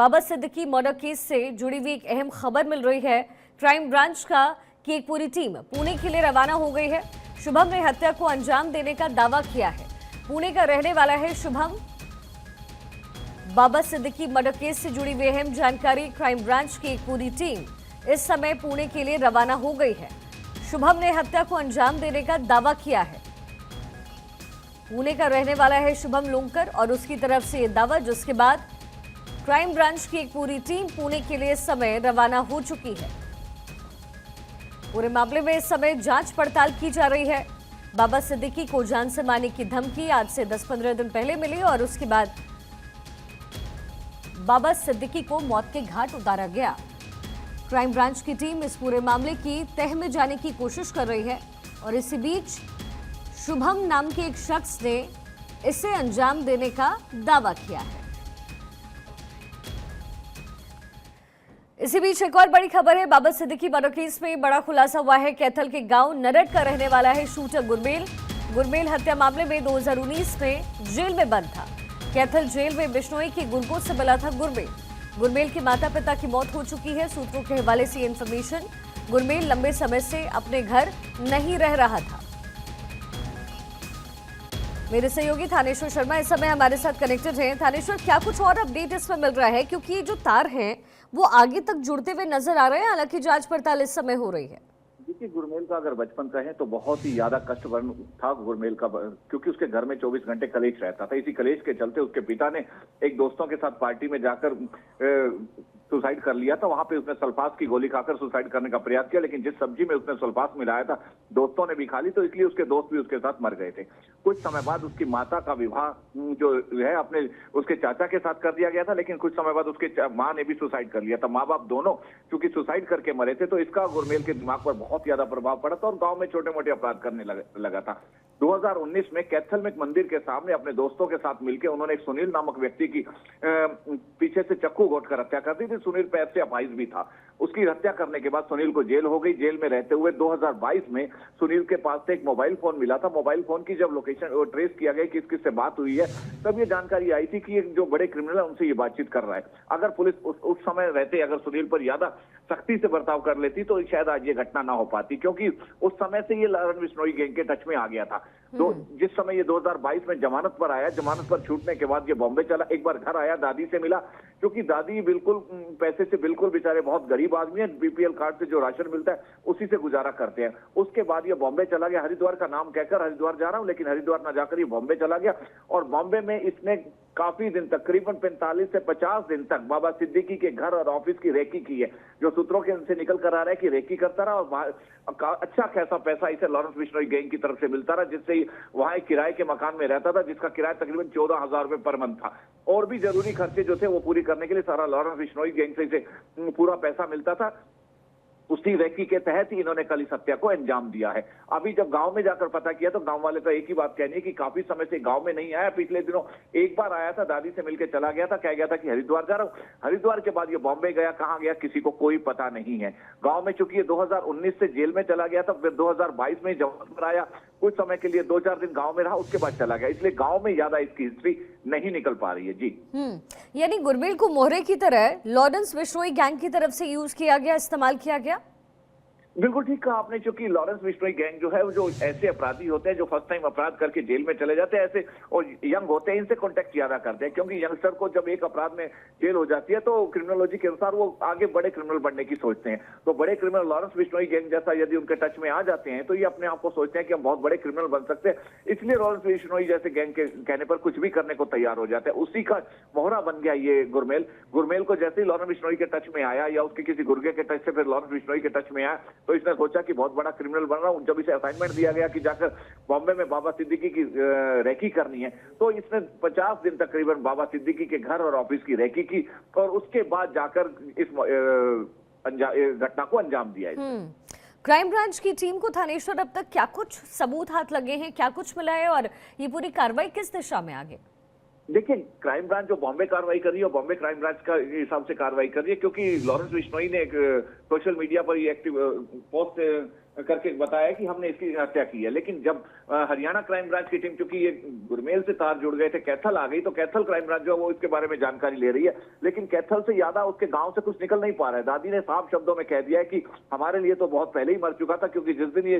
बाबा Siddiqui murder case से जुड़ी हुई एक अहम खबर मिल रही है। क्राइम ब्रांच की एक पूरी टीम पुणे के लिए रवाना हो गई है। शुभम ने हत्या को अंजाम देने का दावा किया है। पुणे का रहने वाला है शुभम। बाबा सिद्दीकी मर्डर केस से जुड़ी हुई अहम जानकारी, क्राइम ब्रांच की एक पूरी टीम इस समय पुणे के लिए रवाना हो गई है। शुभम ने हत्या को अंजाम देने का दावा किया है। पुणे का रहने वाला है शुभम लोंकर और उसकी तरफ से यह दावा, जिसके बाद क्राइम ब्रांच की एक पूरी टीम पुणे के लिए इस समय रवाना हो चुकी है। पूरे मामले में इस समय जांच पड़ताल की जा रही है। बाबा सिद्दीकी को जान से मारने की धमकी आज से 10-15 दिन पहले मिली और उसके बाद बाबा सिद्दीकी को मौत के घाट उतारा गया। क्राइम ब्रांच की टीम इस पूरे मामले की तह में जाने की कोशिश कर रही है और इसी बीच शुभम नाम के एक शख्स ने इसे अंजाम देने का दावा किया है। इसी बीच एक और बड़ी खबर है। बाबा सिद्दीकी मर्डर केस में बड़ा खुलासा हुआ है। कैथल के गांव नरट का रहने वाला है शूटर गुरमेल। गुरमेल हत्या मामले में 2019 में जेल में बंद था। कैथल जेल में बिश्नोई की गुलगोद से मिला था गुरमेल। गुरमेल के माता पिता की मौत हो चुकी है। सूत्रों के हवाले से इन्फॉर्मेशन, गुरमेल लंबे समय से अपने घर नहीं रह रहा था। मेरे सहयोगी थानेश्वर शर्मा इस समय हमारे साथ कनेक्टेड हैं। थानेश्वर, क्या कुछ और अपडेट इसमें मिल रहा है, क्योंकि ये जो तार हैं वो आगे तक जुड़ते हुए नजर आ रहे हैं, हालांकि जांच पड़ताल इस समय हो रही है। देखिए, गुरमेल का अगर बचपन कहें तो बहुत ही ज्यादा कष्टपूर्ण था गुरमेल का, क्योंकि उसके घर में 24 घंटे कलेश रहता था। इसी कलेश के चलते उसके पिता ने एक दोस्तों के साथ पार्टी में जाकर सुसाइड कर लिया था। वहां पे उसने सल्फास की गोली खाकर सुसाइड करने का प्रयास किया, लेकिन जिस सब्जी में उसने सल्फास मिलाया था दोस्तों ने भी खा ली, तो इसलिए उसके दोस्त भी उसके साथ मर गए थे। कुछ समय बाद उसकी माता का विवाह जो है अपने उसके चाचा के साथ कर दिया गया था, लेकिन कुछ समय बाद उसके माँ ने भी सुसाइड कर लिया था। माँ बाप दोनों चूंकि सुसाइड करके मरे थे, तो इसका गुरमेल के दिमाग पर बहुत ज्यादा प्रभाव पड़ा था और गांव में छोटे मोटे अपराध करने लगा था। 2019 में कैथल में एक मंदिर के सामने अपने दोस्तों के साथ मिलकर उन्होंने एक सुनील नामक व्यक्ति की पीछे से चक्कू घोंटकर हत्या कर दी थी। सुनील पैर से अपाहिज भी था। उसकी हत्या करने के बाद सुनील को जेल हो गई। जेल में रहते हुए 2022 में सुनील के पास से एक मोबाइल फोन मिला था। मोबाइल फोन की जब लोकेशन ट्रेस किया गया कि किससे बात हुई है, तब ये जानकारी आई थी कि एक जो बड़े क्रिमिनल है उनसे ये बातचीत कर रहा है। अगर पुलिस उस समय रहते अगर सुनील पर ज्यादा सख्ती से बर्ताव कर लेती तो शायद आज ये घटना ना हो पाती, क्योंकि उस समय से ये लॉरेंस बिश्नोई गैंग के टच में आ गया था। तो जिस समय ये 2022 में जमानत पर आया, जमानत पर छूटने के बाद ये बॉम्बे चला। एक बार घर आया, दादी से मिला, क्योंकि दादी बिल्कुल पैसे से बिल्कुल बेचारे बहुत गरीब आदमी है। बीपीएल कार्ड से जो राशन मिलता है उसी से गुजारा करते हैं। उसके बाद ये बॉम्बे चला गया। हरिद्वार का नाम कहकर हरिद्वार जा रहा हूं, लेकिन हरिद्वार ना जाकर ये बॉम्बे चला गया और बॉम्बे में इसने काफी दिन तक, करीबन 45 से 50 दिन तक बाबा सिद्दीकी के घर और ऑफिस की रेकी की है। जो सूत्रों के से निकल कर आ रहा है कि रेकी करता रहा और अच्छा खासा पैसा इसे लॉरेंस बिश्नोई गैंग की तरफ से मिलता रहा, जिससे वहां एक किराए के मकान में रहता था, जिसका किराया तकरीबन 14,000 रुपए पर मंथ था। और भी जरूरी खर्चे जो थे वो पूरी करने के लिए सारा लॉरेंस बिश्नोई गैंग से इसे पूरा पैसा मिलता था। उसी रेकी के तहत ही इन्होंने कल इस हत्या को अंजाम दिया है। अभी जब गांव में जाकर पता किया तो गांव वाले तो एक ही बात कहनी है कि काफी समय से गांव में नहीं आया। पिछले दिनों एक बार आया था, दादी से मिलकर चला गया था, कह गया था कि हरिद्वार जा रहा हूं। हरिद्वार के बाद ये बॉम्बे गया, कहां गया किसी को कोई पता नहीं है। गांव में चूंकि ये 2019 से जेल में चला गया था, फिर 2022 में जमानत पर आया, कुछ समय के लिए 2-4 दिन गांव में रहा, उसके बाद चला गया। इसलिए गांव में ज्यादा इसकी हिस्ट्री नहीं निकल पा रही है। जी, यानी गुरमेल को मोहरे की तरह लॉरेंस बिश्नोई गैंग की तरफ से यूज किया गया, इस्तेमाल किया गया। बिल्कुल ठीक कहा आपने, क्योंकि लॉरेंस बिश्नोई गैंग जो है वो जो ऐसे अपराधी होते हैं जो फर्स्ट टाइम अपराध करके जेल में चले जाते हैं ऐसे और यंग होते हैं, इनसे कांटेक्ट ज्यादा करते हैं, क्योंकि यंगस्टर को जब एक अपराध में जेल हो जाती है तो क्रिमिनोलॉजी के अनुसार वो आगे बड़े क्रिमिनल बनने की सोचते हैं। तो बड़े क्रिमिनल लॉरेंस बिश्नोई गैंग जैसा यदि उनके टच में आ जाते हैं तो ये अपने आप को सोचते हैं कि हम बहुत बड़े क्रिमिनल बन सकते हैं, इसलिए लॉरेंस बिश्नोई जैसे गैंग के कहने पर कुछ भी करने को तैयार हो जाते हैं। उसी का मोहरा बन गया ये गुरमेल। गुरमेल को जैसे ही लॉरेंस बिश्नोई के टच में आया या उसके किसी गुर्गे के टच से फिर लॉरेंस बिश्नोई के टच में आया, तो इसने सोचा कि बहुत बड़ा क्रिमिनल बन रहा हूं। जब इसे असाइनमेंट दिया गया कि जाकर बॉम्बे में बाबा सिद्दीकी की रेकी करनी है, तो इसने 50 दिन तकरीबन बाबा सिद्दीकी के घर और ऑफिस की रेकी की और उसके बाद जाकर इस घटना को अंजाम दिया। क्राइम ब्रांच की टीम को थानेश्वर अब तक क्या कुछ सबूत हाथ लगे हैं, क्या कुछ मिला है और ये पूरी कार्रवाई किस दिशा में आगे? देखिए, क्राइम ब्रांच जो बॉम्बे कार्रवाई कर रही है, बॉम्बे क्राइम ब्रांच का हिसाब से कार्रवाई कर रही है, क्योंकि लॉरेंस बिश्नोई ने एक सोशल मीडिया पर ये एक्टिव पोस्ट करके बताया कि हमने इसकी हत्या की है। लेकिन जब हरियाणा क्राइम ब्रांच की टीम, चूंकि ये गुरमेल से तार जुड़ गए थे, कैथल आ गई, तो कैथल क्राइम ब्रांच जो है वो इसके बारे में जानकारी ले रही है। लेकिन कैथल से ज्यादा उसके गांव से कुछ निकल नहीं पा रहा है। दादी ने साफ शब्दों में कह दिया है कि हमारे लिए तो बहुत पहले ही मर चुका था, क्योंकि जिस दिन ये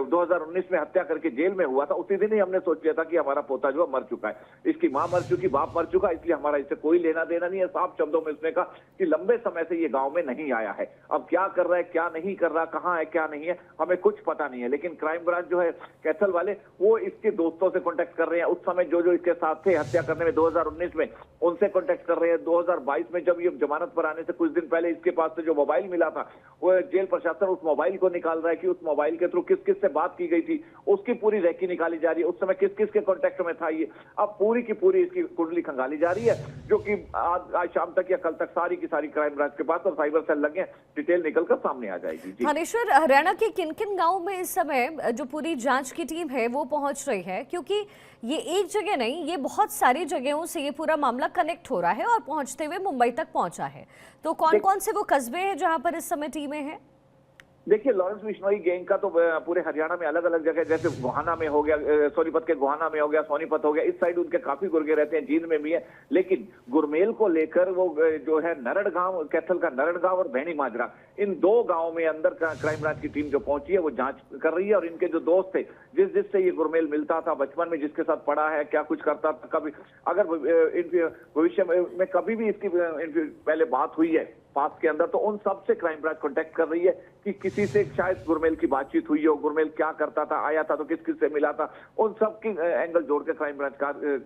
2019 में हत्या करके जेल में हुआ था, उसी दिन ही हमने सोच लिया था कि हमारा पोता जो है मर चुका है, इसकी मां मर चुकी, बाप मर चुका, इसलिए हमारा इससे कोई लेना देना नहीं है। साफ शब्दों में उसने कहा कि लंबे समय से ये गांव में नहीं आया है। अब क्या कर रहा है, क्या नहीं कर रहा, कहां है, क्या नहीं है, हमें कुछ पता नहीं है। लेकिन क्राइम ब्रांच जो है कैथल वाले, वो इसके दोस्तों से कांटेक्ट कर रहे हैं। उस समय जो जो इसके साथ थे हत्या करने में 2019 में, उनसे कांटेक्ट कर रहे हैं। 2022 में जब ये जमानत पर आने से कुछ दिन पहले इसके पास से जो मोबाइल मिला था, वो जेल प्रशासन उस मोबाइल को निकाल रहा है कि उस मोबाइल के थ्रू किस किस से बात की गई थी, उसकी पूरी रेकी निकाली जा रही है। उस समय किस किस के कांटेक्ट में था ये, अब पूरी की पूरी इसकी कुंडली खंगाली जा रही है, जो कि आज शाम तक या कल तक सारी की सारी क्राइम ब्रांच के पास और साइबर सेल लगे, डिटेल निकलकर सामने आ जाएगी। जी थानेश्वर, हरियाणा के किन किन गाँव में इस समय जो पूरी जांच की टीम है वो पहुंच रही है? क्योंकि ये एक जगह नहीं, ये बहुत सारी जगहों से ये पूरा मामला कनेक्ट हो रहा है और पहुंचते हुए मुंबई तक पहुंचा है। तो कौन कौन से वो कस्बे हैं जहां पर इस समय टीमें हैं? देखिए, लॉरेंस बिश्नोई गैंग का तो पूरे हरियाणा में अलग अलग जगह, जैसे गोहाना में हो गया, सोनीपत के गोहाना में हो गया, सोनीपत हो गया, इस साइड उनके काफी गुर्गे रहते हैं, जींद में भी है। लेकिन गुरमेल को लेकर वो जो है नरड़ गांव, कैथल का नरड़ गांव और भैनी माजरा, इन दो गांव में अंदर क्राइम ब्रांच की टीम जो पहुंची है वो जांच कर रही है। और इनके जो दोस्त थे, जिससे ये गुरमेल मिलता था बचपन में, जिसके साथ पढ़ा है, क्या कुछ करता था, कभी अगर भविष्य में कभी भी इसकी पहले बात हुई है पास के अंदर, तो उन सब से क्राइम ब्रांच कांटेक्ट कर रही है कि किसी से शायद गुरमेल की बातचीत हुई हो, गुरमेल क्या करता था, आया था तो किस किस से मिला था, उन सब की एंगल जोड़ के क्राइम ब्रांच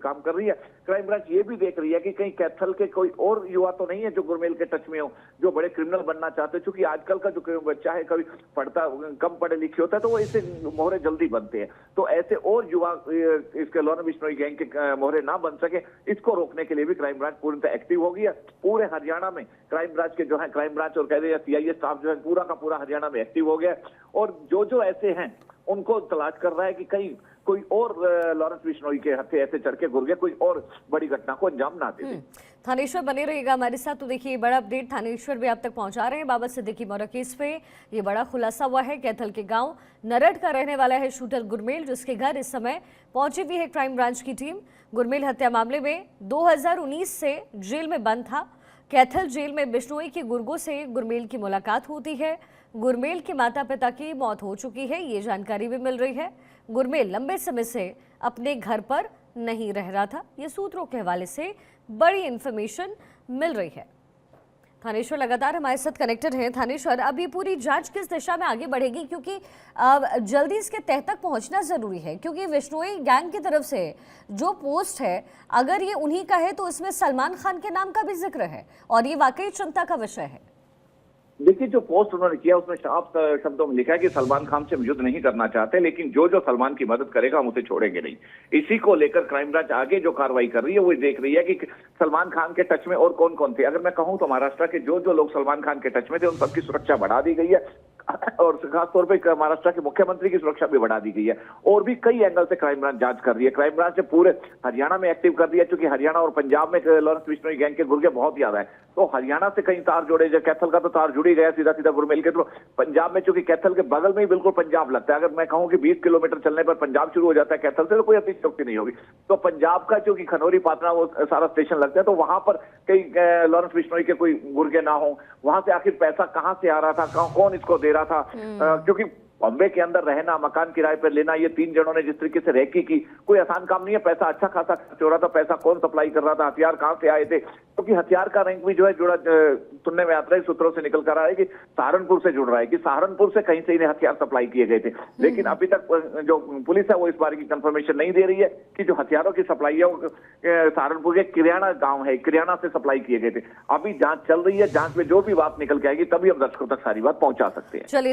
काम कर रही है। क्राइम ब्रांच ये भी देख रही है कि कहीं कैथल के कोई और युवा तो नहीं है जो गुरमेल के टच में हो, जो बड़े क्रिमिनल बनना चाहते हैं। क्योंकि आजकल का जो बच्चा है, कभी पढ़ता कम पढ़े लिखे होता है, तो वो इससे मोहरे जल्दी बनते हैं। तो ऐसे और युवा इसके लॉरेंस बिश्नोई गैंग के मोहरे ना बन सके, इसको रोकने के लिए भी क्राइम ब्रांच पूरी तरह एक्टिव हो गई है। पूरे हरियाणा में क्राइम ब्रांच के जो है, क्राइम ब्रांच और कह रहे सीआईए स्टाफ जो है पूरा का पूरा हरियाणा में एक्टिव हो गया, और जो जो ऐसे हैं उनको तलाश कर रहा है कि कहीं कोई और लॉरेंस बिश्नोई के हत्थे ऐसे चढ़ के गुर्गे कोई और बड़ी घटना को अंजाम ना दे। थानेश्वर बने रहिएगा हमारे साथ। तो देखिए, बड़ा अपडेट थानेश्वर भी आप तक पहुंचा रहे हैं बाबा सिद्दीकी मौर्य केस पे। ये बड़ा खुलासा हुआ है। कैथल के गांव नरड़ का रहने वाला है शूटर गुरमेल, जिसके घर इस समय पहुंची हुई है क्राइम ब्रांच की टीम। गुरमेल हत्या मामले में 2019 से जेल में बंद था। कैथल जेल में बिश्नोई के गुर्गों से गुरमेल की मुलाकात होती है। गुरमेल के माता पिता की मौत हो चुकी है, ये जानकारी भी मिल रही है। गुरमेल लंबे समय से अपने घर पर नहीं रह रहा था, ये सूत्रों के हवाले से बड़ी इंफॉर्मेशन मिल रही है। थानेश्वर लगातार हमारे साथ कनेक्टेड हैं। थानेश्वर, अब ये पूरी जांच किस दिशा में आगे बढ़ेगी? क्योंकि जल्दी इसके तह तक पहुंचना जरूरी है, क्योंकि बिश्नोई गैंग की तरफ से जो पोस्ट है, अगर ये उन्हीं का है तो इसमें सलमान खान के नाम का भी जिक्र है, और ये वाकई चिंता का विषय है। देखिए, जो पोस्ट उन्होंने किया उसमें साफ शब्दों में लिखा है कि सलमान खान से हम युद्ध नहीं करना चाहते, लेकिन जो जो सलमान की मदद करेगा हम उसे छोड़ेंगे नहीं। इसी को लेकर क्राइम ब्रांच आगे जो कार्रवाई कर रही है वो देख रही है कि सलमान खान के टच में और कौन कौन थे। अगर मैं कहूं तो महाराष्ट्र के जो जो लोग सलमान खान के टच में थे उन सबकी सुरक्षा बढ़ा दी गई है, और खासतौर पर महाराष्ट्र के मुख्यमंत्री की सुरक्षा भी बढ़ा दी गई है। और भी कई एंगल से क्राइम ब्रांच जांच कर रही है। क्राइम ब्रांच ने पूरे हरियाणा में एक्टिव कर दिया है, क्योंकि हरियाणा और पंजाब में लॉरेंस बिश्नोई गैंग के गुर्गे बहुत ज्यादा है। तो हरियाणा से कहीं तार जोड़े, जो कैथल का तो तार जुड़ ही गया सीधा सीधा गुरमेल के थ्रू। पंजाब में चूंकि कैथल के बगल में ही बिल्कुल पंजाब लगता है, अगर मैं कहूं कि 20 किलोमीटर चलने पर पंजाब शुरू हो जाता है कैथल से, तो कोई अतिशयोक्ति नहीं होगी। तो पंजाब का चूंकि खनौरी पाटना वो सारा स्टेशन लगता है, तो वहां पर कई लॉरेंस बिश्नोई के कोई गुर्गे ना हो। वहां से आखिर पैसा कहां से आ रहा था, कौन इसको दे रहा था, क्योंकि बॉम्बे के अंदर रहना, मकान किराए पर लेना, ये तीन जनों ने जिस तरीके से रेकी की, कोई आसान काम नहीं है। पैसा अच्छा खासा खर्च हो रहा था, पैसा कौन सप्लाई कर रहा था, हथियार कहां से आए थे, क्योंकि हथियार का रैंक भी जो है जुड़ा सुनने में आता है, सूत्रों से निकल कर रहा है कि सहारनपुर से जुड़ रहा है, कि सहारनपुर से कहीं से इन्हें हथियार सप्लाई किए गए थे। लेकिन अभी तक जो पुलिस है वो इस बारे की कंफर्मेशन नहीं दे रही है कि जो हथियारों की सप्लाई है वो सहारनपुर के किरियाना गांव है, किरियाना से सप्लाई किए गए थे। अभी जांच चल रही है, जांच में जो भी बात निकल के आएगी तभी हम दर्शकों तक सारी बात पहुंचा सकते हैं। चलिए।